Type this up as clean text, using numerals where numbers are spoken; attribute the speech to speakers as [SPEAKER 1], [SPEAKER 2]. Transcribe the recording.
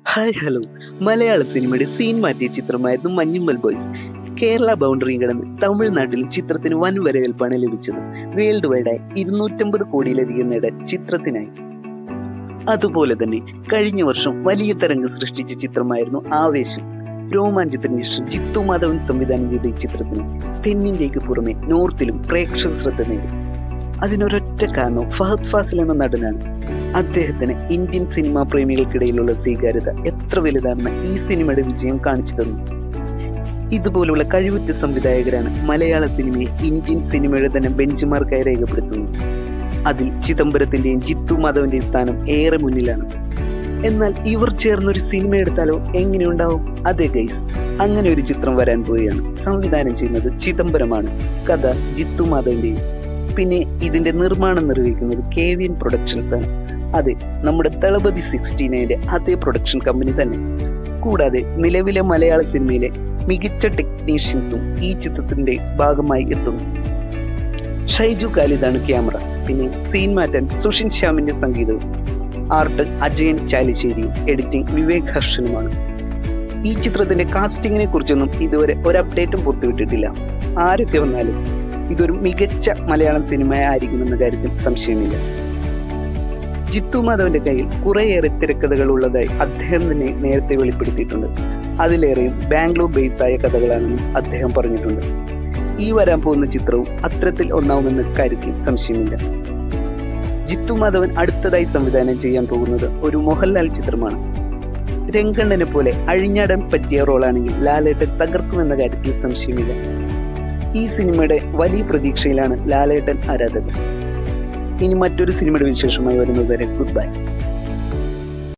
[SPEAKER 1] Hi hello. മലയാള സിനിമയുടെ scene മാറ്റിയ ചിത്രമായിരുന്നു മഞ്ഞുമ്മൽ ബോയ്സ്. കേരള ബൗണ്ടറിയും കടന്ന് തമിഴ്നാട്ടിൽ ചിത്രത്തിന് വൻ വരവേൽപ്പാണ് ലഭിച്ചത്. വേൾഡ് വൈഡായി 250 കോടിയിലധികം നേടാൻ ചിത്രത്തിനായി. അതുപോലെ തന്നെ കഴിഞ്ഞ വർഷം വലിയ തരംഗം സൃഷ്ടിച്ച ചിത്രമായിരുന്നു ആവേശം. രോമാഞ്ചത്തിന് ശേഷം ജിത്തു മാധവൻ സംവിധാനം ചെയ്ത ഈ ചിത്രത്തിന് തെന്നിന്ത്യക്ക് പുറമെ നോർത്തിലും പ്രേക്ഷക ശ്രദ്ധ നേടി. അതിനൊരൊറ്റ കാരണം ഫഹദ് ഫാസിൽ എന്ന നടനാണ്. അദ്ദേഹത്തിന് ഇന്ത്യൻ സിനിമാ പ്രേമികൾക്കിടയിലുള്ള സ്വീകാര്യത എത്ര വലുതാണെന്ന് ഈ സിനിമയുടെ വിജയം കാണിച്ചു തന്നു. ഇതുപോലുള്ള കഴിവുറ്റ സംവിധായകരാണ് മലയാള സിനിമയെ ഇന്ത്യൻ സിനിമയുടെ തന്നെ ബെഞ്ച് മാർക്കായി രേഖപ്പെടുത്തുന്നത്. അതിൽ ചിദംബരത്തിന്റെയും ജിത്തു മാധവന്റെയും സ്ഥാനം ഏറെ മുന്നിലാണ്. എന്നാൽ ഇവർ ചേർന്നൊരു സിനിമ എടുത്താലോ എങ്ങനെയുണ്ടാവും? അതെ ഗൈസ്, അങ്ങനെ ഒരു ചിത്രം വരാൻ പോവുകയാണ്. സംവിധാനം ചെയ്യുന്നത് ചിദംബരമാണ്, കഥ ജിത്തു മാധവന്റെയും. പിന്നെ ഇതിന്റെ നിർമ്മാണം നിർവഹിക്കുന്നത് KVN പ്രൊഡക്ഷൻസ് ആണ്. അതെ, നമ്മുടെ ദളപതി 69 അതേ പ്രൊഡക്ഷൻ കമ്പനി തന്നെ. കൂടാതെ നിലവിലെ മലയാള സിനിമയിലെ മികച്ച ടെക്നീഷ്യൻസും ഈ ചിത്രത്തിന്റെ ഭാഗമായി എത്തുന്നു. ഷൈജു ഖാലിദാണ് ക്യാമറ. പിന്നെ സീൻ മാറ്റാൻ സുഷിൻ ശ്യാമിന്റെ സംഗീതവും, ആർട്ട് അജയൻ ചാലിശ്ശേരിയും, എഡിറ്റിംഗ് വിവേക് ഹർഷനുമാണ്. ഈ ചിത്രത്തിന്റെ കാസ്റ്റിങ്ങിനെ കുറിച്ചൊന്നും ഇതുവരെ ഒരു അപ്ഡേറ്റും പുറത്തുവിട്ടിട്ടില്ല. ആരൊക്കെ വന്നാലും ഇതൊരു മികച്ച മലയാളം സിനിമയായിരിക്കുമെന്ന കാര്യത്തിൽ സംശയമില്ല. ജിത്തു മാധവന്റെ കയ്യിൽ കുറേയേറെ തിരക്കഥകൾ ഉള്ളതായി അദ്ദേഹം തന്നെ നേരത്തെ വെളിപ്പെടുത്തിയിട്ടുണ്ട്. അതിലേറെയും ബാംഗ്ലൂർ ബേസ് ആയ കഥകളാണെന്നും അദ്ദേഹം പറഞ്ഞിട്ടുണ്ട്. ഈ വരാൻ പോകുന്ന ചിത്രവും അത്തരത്തിൽ ഒന്നാവുമെന്ന കാര്യത്തിൽ സംശയമില്ല. ജിത്തു മാധവൻ അടുത്തതായി സംവിധാനം ചെയ്യാൻ പോകുന്നത് ഒരു മോഹൻലാൽ ചിത്രമാണ്. രംഗണ്ണനെ പോലെ അഴിഞ്ഞാടാൻ പറ്റിയ റോളാണെങ്കിൽ ലാലേട്ടൻ തകർക്കുമെന്ന കാര്യത്തിൽ സംശയമില്ല. ഈ സിനിമയുടെ വലിയ പ്രതീക്ഷയിലാണ് ലാലേട്ടൻ ആരാധകർ. ഇനി മറ്റൊരു സിനിമയുടെ വിശേഷമായി വരുന്നതുവരെ ഗുഡ് ബൈ.